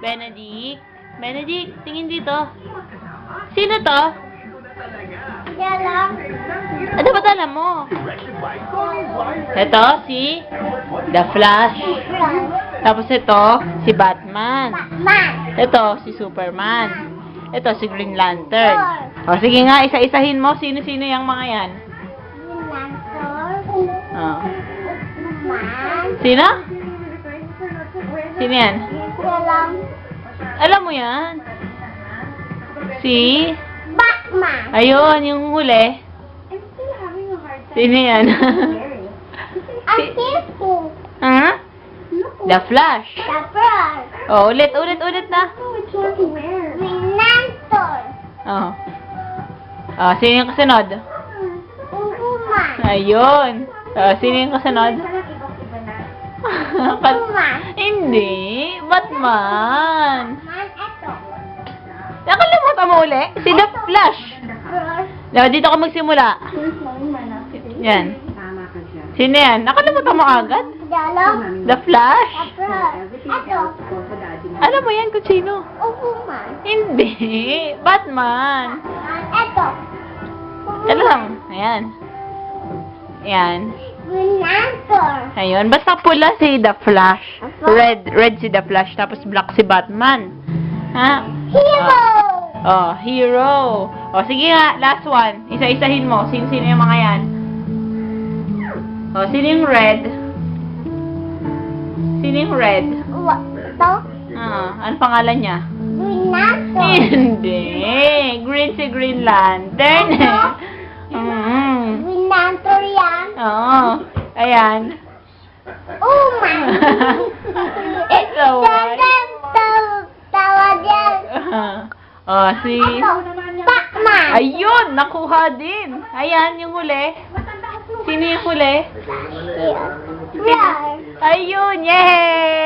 Benedict? Benedict, tingin dito. Sino to? Alam. Ano ba alam mo? Ito, si The Flash. Tapos ito, si Batman. Man. Ito, si Superman. Ito, si Green Lantern. O, sige nga, isa-isahin mo. Sino-sino yung mga yan? Oh. Man. Sino? Sino yan? Alam. Alam mo yan? Si... Batman. Ayun, yung huli. Sino yan? Artista. Ha? The Flash. Tapos. Oh, ulit na. Green Lantern. Oh. Oh, sino yung kasunod? Woman. Ayun. Oh, sino yung kasunod? Woman. Hindi. Batman. Man, eto. Nakalimutan mo uli? Si The Flash. No, dito ka magsimula. Yan. Sino yan? Nakalimutan mo agad? Alam. The Flash? Tapos. Eto. Alam mo yan kung sino? Woman. Hindi. Batman. Man, eto. Ito lang. Ayan. Ayan. Green Lantern. Ayun. Basta pula si The Flash. Red si The Flash. Tapos black si Batman. Ha? Hero. Oh, hero. Oh, sige nga. Last one. Isa-isahin mo. Sino-sino yung mga yan? Oh, sino yung red? Sino yung red? Ito. Ano pangalan niya? Green Lantern. Hindi. Green si Green Lantern. Green Lantern yan. Oo. Ayan. Woman. Ito, Tawag yan. Oh, si... Ito. Batman. Ayun! Nakuha din. Ayan, yung huli. Sino yung huli? Red. Ayun! Yay!